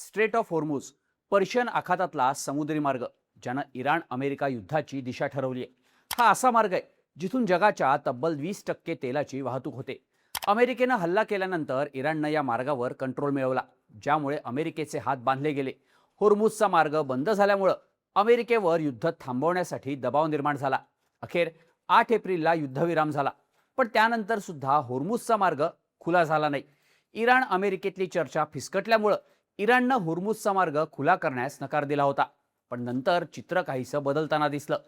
Straight of Hormuz Persian आखातातला समुद्री मार्ग ज्यानं इराण अमेरिका युद्धाची दिशा ठरवली आहे. हा असा मार्ग आहे जिथून जगाच्या तब्बल 20% तेलाची वाहतूक होते. अमेरिकेनं हल्ला केल्यानंतर इराणनं या मार्गावर कंट्रोल मिळवला, ज्यामुळे अमेरिकेचे हात बांधले गेले. होर्मुझचा मार्ग बंद झाल्यामुळं अमेरिकेवर युद्ध थांबवण्यासाठी दबाव निर्माण झाला. अखेर 8 एप्रिलला युद्धविराम झाला, पण त्यानंतर सुद्धा होर्मुझचा मार्ग खुला झाला नाही. इराण अमेरिकेतली चर्चा फिसकटल्यामुळं इराणनं होर्मुझचा मार्ग खुला करण्यास नकार दिला होता. पण नंतर चित्र काहीसं बदलताना दिसलं.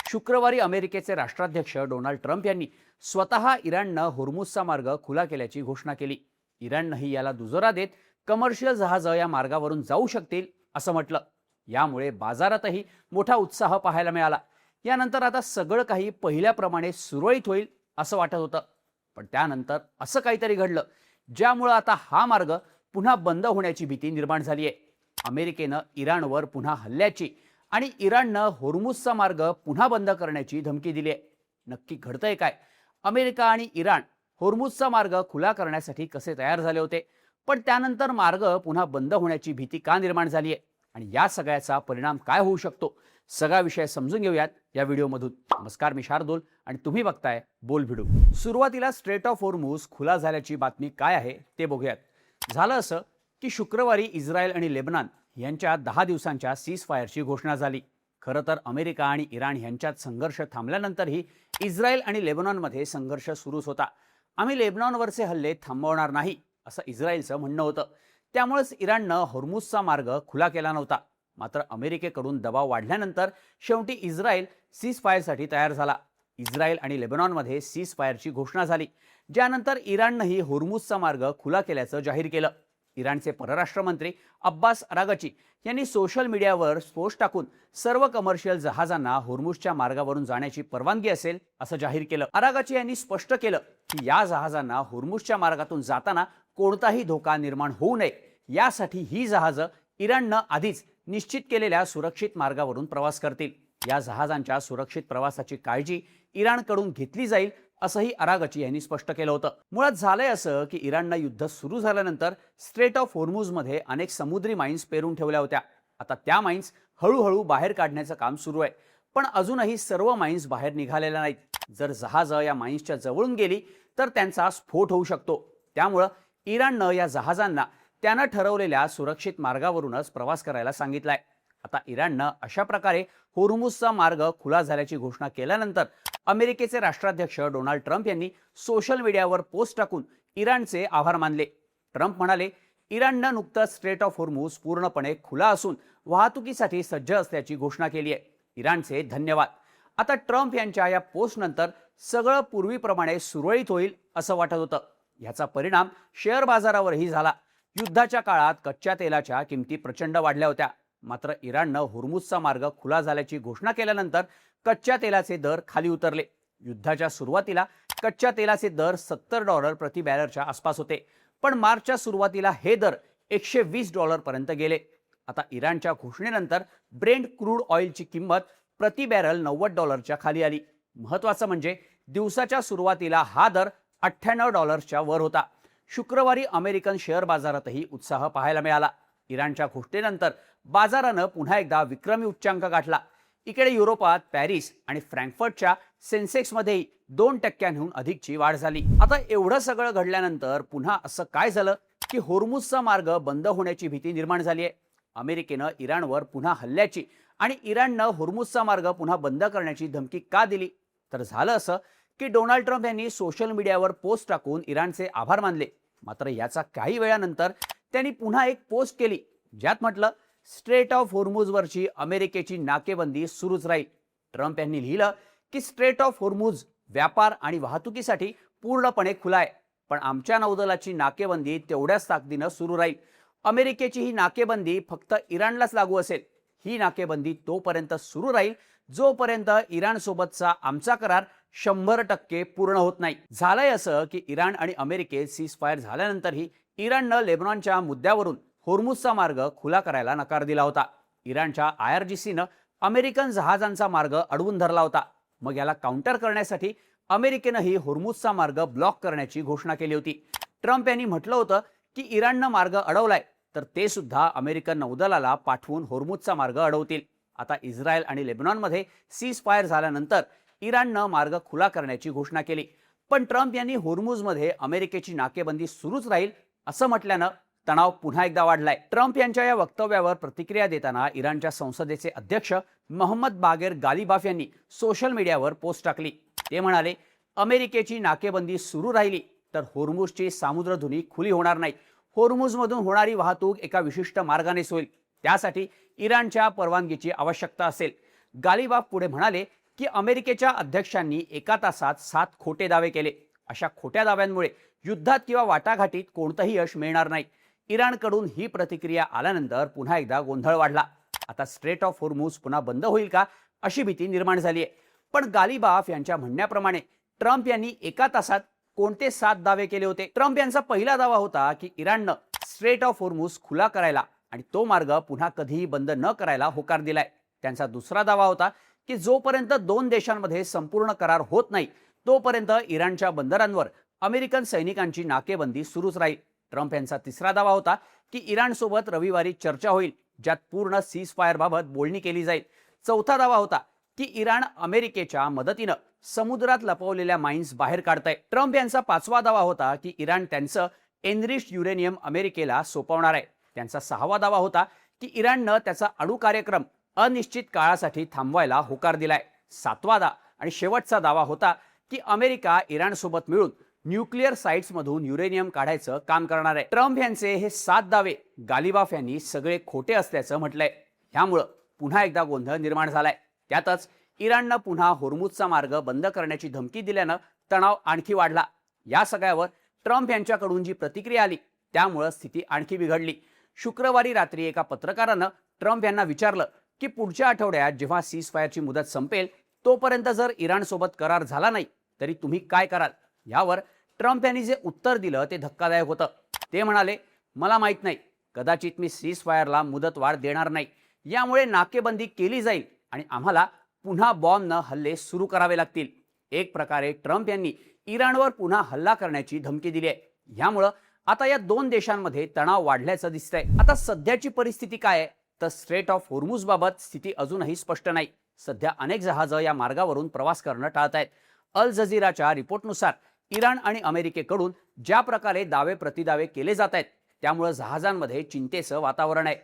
शुक्रवारी अमेरिकेचे राष्ट्राध्यक्ष डोनाल्ड ट्रम्प यांनी स्वतः इराणनं होर्मुझचा मार्ग खुला केल्याची घोषणा केली. इराणनंही याला दुजोरा देत कमर्शियल जहाजं या मार्गावरून जाऊ शकतील असं म्हटलं. यामुळे बाजारातही मोठा उत्साह पाहायला मिळाला. यानंतर आता सगळं काही पहिल्याप्रमाणे सुरळीत होईल असं वाटत होतं. पण त्यानंतर असं काहीतरी घडलं ज्यामुळे आता हा मार्ग पुन्हा बंद होण्याची भीती निर्माण झाली आहे. अमेरिकेनं इराणवर पुन्हा हल्ल्याची आणि इराणनं होर्मुझचा मार्ग पुन्हा बंद करण्याची धमकी दिली आहे. नक्की घडतंय काय? अमेरिका आणि इराण होर्मुझचा मार्ग खुला करण्यासाठी कसे तयार झाले होते, पण त्यानंतर मार्ग पुन्हा बंद होण्याची भीती का निर्माण झाली आहे आणि या सगळ्याचा परिणाम काय होऊ शकतो, सगळा विषय समजून घेऊयात या व्हिडिओमधून. नमस्कार, मी शार्दूल आणि तुम्ही बघताय बोल व्हिडिओ. सुरुवातीला स्ट्रेट ऑफ होर्मुझ खुला झाल्याची बातमी काय आहे ते बघूयात. झालं असं की शुक्रवारी इस्रायल आणि लेबनॉन यांच्या 10 दिवसांच्या सीज फायरची घोषणा झाली. खरं तर अमेरिका आणि इराण यांच्यात संघर्ष थांबल्यानंतरही इस्रायल आणि लेबनॉनमध्ये संघर्ष सुरूच होता. आम्ही लेबनॉनवरचे हल्ले थांबवणार नाही असं इस्रायलचं म्हणणं होतं. त्यामुळेच इराणनं होर्मुझचा मार्ग खुला केला नव्हता. मात्र अमेरिकेकडून दबाव वाढल्यानंतर शेवटी इस्रायल सीज फायरसाठी तयार झाला. इस्रायल आणि लेबनॉनमध्ये सीज फायरची घोषणा झाली, ज्यानंतर इराणनंही होर्मुझचा मार्ग खुला केल्याचं जाहीर केलं. इराणचे परराष्ट्र मंत्री अब्बास अरागची यांनी सोशल मीडियावर पोस्ट टाकून सर्व कमर्शियल जहाजांना होर्मुझच्या मार्गावरून जाण्याची परवानगी असेल असं जाहीर केलं. अरागची यांनी स्पष्ट केलं की या जहाजांना होर्मुझच्या मार्गातून जाताना कोणताही धोका निर्माण होऊ नये, यासाठी ही जहाजं इराणनं आधीच निश्चित केलेल्या सुरक्षित मार्गावरून प्रवास करतील. या जहाजांच्या सुरक्षित प्रवासाची काळजी इराणकडून घेतली जाईल असंही अरागची यांनी स्पष्ट केलं होतं. मुळात झालंय असं की इराणनं युद्ध सुरू झाल्यानंतर स्ट्रेट ऑफ होर्मुझमध्ये अनेक समुद्री माइन्स पेरून ठेवल्या होत्या. आता त्या माइन्स हळूहळू बाहेर काढण्याचं काम सुरू आहे, पण अजूनही सर्व माइन्स बाहेर निघालेल्या नाहीत. जर जहाजं या माइन्सच्या जवळून गेली तर त्यांचा स्फोट होऊ शकतो. त्यामुळं इराणनं या जहाजांना त्यानं ठरवलेल्या सुरक्षित मार्गावरूनच प्रवास करायला सांगितलाय. आता इराणनं अशा प्रकारे होर्मुझचा मार्ग खुला झाल्याची घोषणा केल्यानंतर अमेरिकेचे राष्ट्राध्यक्ष डोनाल्ड ट्रम्प यांनी सोशल मीडियावर पोस्ट टाकून इराणचे आभार मानले. ट्रम्प म्हणाले, इराणनं नुकतंच स्ट्रेट ऑफ होर्मुझ पूर्णपणे खुला असून वाहतुकीसाठी सज्ज असल्याची घोषणा केली आहे. इराणचे धन्यवाद. आता ट्रम्प यांच्या या पोस्टनंतर सगळं पूर्वीप्रमाणे सुरळीत होईल असं वाटत होतं. याचा परिणाम शेअर बाजारावरही झाला. युद्धाच्या काळात कच्च्या तेलाच्या किमती प्रचंड वाढल्या होत्या. मात्र इराणनं होर्मुझचा मार्ग खुला झाल्याची घोषणा केल्यानंतर कच्च्या तेलाचे दर खाली उतरले. युद्धाच्या सुरुवातीला कच्च्या तेलाचे दर $70 प्रति बॅरलच्या आसपास होते, पण मार्चच्या सुरुवातीला हे दर $120 पर्यंत गेले. आता इराणच्या घोषणेनंतर ब्रेंट क्रूड ऑइलची किंमत प्रति बॅरल $90च्या खाली आली. महत्त्वाचं म्हणजे दिवसाच्या सुरुवातीला हा दर $98च्या वर होता. शुक्रवारी अमेरिकन शेअर बाजारातही उत्साह पाहायला मिळाला. इराणच्या घोषणेनंतर बाजारानं पुन्हा एकदा विक्रमी उच्चांक गाठला. इकडे युरोपात पॅरिस आणि फ्रँकफर्टच्या सेन्सेक्समध्येही 2%हून अधिकची वाढ झाली. आता एवढं सगळं घडल्यानंतर पुन्हा असं काय झालं की होर्मुझचा मार्ग बंद होण्याची भीती निर्माण झाली आहे. अमेरिकेनं इराणवर पुन्हा हल्ल्याची आणि इराणनं होर्मुझचा मार्ग पुन्हा बंद करण्याची धमकी का दिली? तर झालं असं की डोनाल्ड ट्रम्प यांनी सोशल मीडियावर पोस्ट टाकून इराणचे आभार मानले. मात्र याचा काही वेळानंतर त्यांनी पुन्हा एक पोस्ट केली, ज्यात म्हटलं, स्ट्रेट ऑफ होर्मुझवरची अमेरिकेची नाकेबंदी सुरूच राहील. ट्रम्प यांनी लिहिलं की स्ट्रेट ऑफ होर्मुझ व्यापार आणि वाहतुकीसाठी पूर्णपणे खुला आहे, पण आमच्या नौदलाची नाकेबंदी तेवढ्याच ताकदीनं सुरू राहील. अमेरिकेची ही नाकेबंदी फक्त इराणलाच लागू असेल. ही नाकेबंदी तोपर्यंत सुरू राहील जोपर्यंत इराणसोबतचा आमचा करार 100% पूर्ण होत नाही. झालंय असं की इराण आणि अमेरिकेत सीज फायर झाल्यानंतरही इराणनं लेबनॉनच्या मुद्द्यावरून होर्मुझचा मार्ग खुला करायला नकार दिला होता. इराणच्या IRGCनं अमेरिकन जहाजांचा मार्ग अडवून धरला होता. मग याला काउंटर करण्यासाठी अमेरिकेनंही होर्मुझचा मार्ग ब्लॉक करण्याची घोषणा केली होती. ट्रम्प यांनी म्हटलं होतं की इराणनं मार्ग अडवलाय, तर ते सुद्धा अमेरिकन नौदलाला पाठवून होर्मुझचा मार्ग अडवतील. आता इस्रायल आणि लेबनॉनमध्ये सीज फायर झाल्यानंतर इराणनं मार्ग खुला करण्याची घोषणा केली. पण ट्रम्प यांनी होर्मुझमध्ये अमेरिकेची नाकेबंदी सुरूच राहील असं म्हटल्यानं तणाव पुन्हा एकदा वाढलाय. ट्रम्प यांच्या या वक्तव्यावर प्रतिक्रिया देताना इराणच्या संसदेचे अध्यक्ष मोहम्मद बागेर गालिबाफ यांनी सोशल मीडियावर पोस्ट टाकली. ते म्हणाले, अमेरिकेची नाकेबंदी सुरू राहिली तर होर्मुझची सामुद्रधुनी खुली होणार नाही. होर्मुझमधून होणारी वाहतूक एका विशिष्ट मार्गानेच होईल. त्यासाठी इराणच्या परवानगीची आवश्यकता असेल. गालिबाफ पुढे म्हणाले की अमेरिकेच्या अध्यक्षांनी एका तासात 7 खोटे दावे केले. अशा खोट्या दाव्यांमुळे युद्धात किंवा वाटाघाटीत कोणतंही यश मिळणार नाही. इराणकडून ही प्रतिक्रिया आल्यानंतर पुन्हा एकदा गोंधळ वाढला. आता स्ट्रेट ऑफ होर्मुझ पुन्हा बंद होईल का अशी भीती निर्माण झाली आहे. पण गालिबाफ यांच्या म्हणण्याप्रमाणे ट्रम्प यांनी एका तासात कोणते 7 दावे केले होते? ट्रम्प यांचा पहिला दावा होता की इराणनं स्ट्रेट ऑफ होर्मुझ खुला करायला आणि तो मार्ग पुन्हा कधीही बंद न करायला होकार दिलाय. त्यांचा दुसरा दावा होता की जोपर्यंत 2 देशांमध्ये संपूर्ण करार होत नाही तोपर्यंत इराणच्या बंदरांवर अमेरिकन सैनिकांची नाकेबंदी सुरूच राहील. ट्रम्प यांचा तिसरा दावा होता की इराणसोबत रविवारी चर्चा होईल, ज्यात पूर्ण सीज फायरबाबत बोलणी केली जाईल. चौथा दावा होता की इराण अमेरिकेच्या मदतीनं समुद्रात लपवलेल्या माइन्स बाहेर काढतंय. ट्रम्प यांचा पाचवा दावा होता की इराण त्यांचं एनरिच्ड युरेनियम अमेरिकेला सोपवणार आहे. त्यांचा सहावा दावा होता की इराणनं त्याचा अणु कार्यक्रम अनिश्चित काळासाठी थांबवायला होकार दिलाय. सातवा आणि शेवटचा दावा होता की अमेरिका इराणसोबत मिळून न्यूक्लिअर साइट्समधून युरेनियम काढायचं काम करणार आहे. ट्रम्प यांचे हे 7 दावे गालिबाफ यांनी सगळे खोटे असल्याचं म्हटलंय. ह्यामुळं पुन्हा एकदा गोंधळ निर्माण झालाय. त्यातच इराणनं पुन्हा होर्मुझचा मार्ग बंद करण्याची धमकी दिल्यानं तणाव आणखी वाढला. या सगळ्यावर ट्रम्प यांच्याकडून जी प्रतिक्रिया आली त्यामुळं स्थिती आणखी बिघडली. शुक्रवारी रात्री एका पत्रकारानं ट्रम्प यांना विचारलं की पुढच्या आठवड्यात जेव्हा सीज फायरची मुदत संपेल तोपर्यंत जर इराणसोबत करार झाला नाही तरी तुम्ही काय कराल? यावर ट्रम्प यांनी जे उत्तर दिलं ते धक्कादायक होतं. ते म्हणाले, मला माहित नाही, कदाचित मी सीज फायरला मुदतवाढ देणार नाही. यामुळे नाकेबंदी केली जाईल आणि आम्हाला पुन्हा बॉम्बनं हल्ले सुरू करावे लागतील. एक प्रकारे ट्रम्प यांनी इराणवर पुन्हा हल्ला करण्याची धमकी दिली आहे. यामुळं आता या 2 देशांमध्ये तणाव वाढल्याचं दिसतंय. आता सध्याची परिस्थिती काय आहे तर स्ट्रेट ऑफ होर्मुझ बाबत स्थिती अजूनही स्पष्ट नाही. सध्या अनेक जहाजं या मार्गावरून प्रवास करणं टाळतायत. अल जझीराच्या रिपोर्टनुसार इराण आणि अमेरिकेकडून ज्या प्रकारे दावे प्रतिदावे केले जात आहेत त्यामुळे जहाजांमध्ये चिंतेचं वातावरण आहे.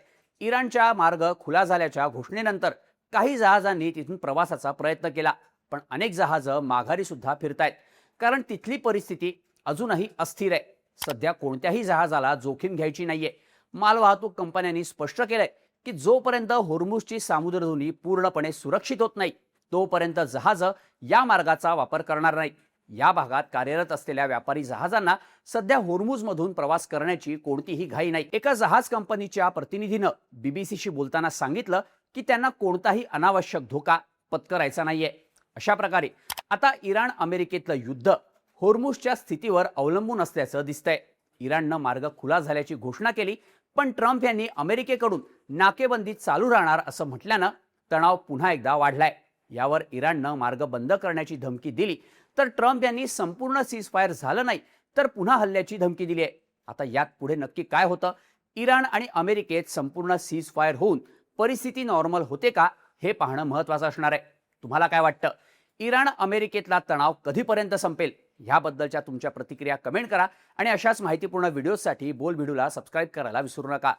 इराणच्या मार्ग खुला झाल्याच्या घोषणेनंतर काही जहाजांनी तिथून प्रवासाचा प्रयत्न केला, पण अनेक जहाजं माघारी सुद्धा फिरतायत, कारण तिथली परिस्थिती अजूनही अस्थिर आहे. सध्या कोणत्याही जहाजाला जोखीम घ्यायची नाहीये. मालवाहतूक कंपन्यांनी स्पष्ट केलंय की जोपर्यंत होर्मुझची सामुद्रधुनी पूर्णपणे सुरक्षित होत नाही तोपर्यंत जहाजं या मार्गाचा वापर करणार नाहीत. या भागात कार्यरत असलेल्या व्यापारी जहाजांना सध्या होर्मुझमधून प्रवास करण्याची कोणतीही घाई नाही. एका जहाज कंपनीच्या प्रतिनिधीनं बीबीसीशी बोलताना सांगितलं की त्यांना कोणताही अनावश्यक धोका पत्करायचा नाहीये. अशा प्रकारे आता इराण अमेरिकेतलं युद्ध होर्मुझच्या स्थितीवर अवलंबून असल्याचं दिसतंय. इराणनं मार्ग खुला झाल्याची घोषणा केली, पण ट्रम्प यांनी अमेरिकेकडून नाकेबंदी चालू राहणार असं म्हटल्यानं तणाव पुन्हा एकदा वाढलाय. यावर इराणनं मार्ग बंद करण्याची धमकी दिली तर ट्रम्प यांनी संपूर्ण सीज फायर झालं नाही तर पुन्हा हल्ल्याची धमकी दिली आहे. आता यात पुढे नक्की काय होतं? इराण आणि अमेरिकेत संपूर्ण सीज फायर होऊन परिस्थिती नॉर्मल होते का हे पाहणं महत्त्वाचं असणार आहे. तुम्हाला काय वाटतं? इराण अमेरिकेतला तणाव कधीपर्यंत संपेल? ह्याबद्दलच्या तुमच्या प्रतिक्रिया कमेंट करा आणि अशाच माहितीपूर्ण व्हिडिओसाठी बोल भिडूला सबस्क्राईब करायला विसरू नका.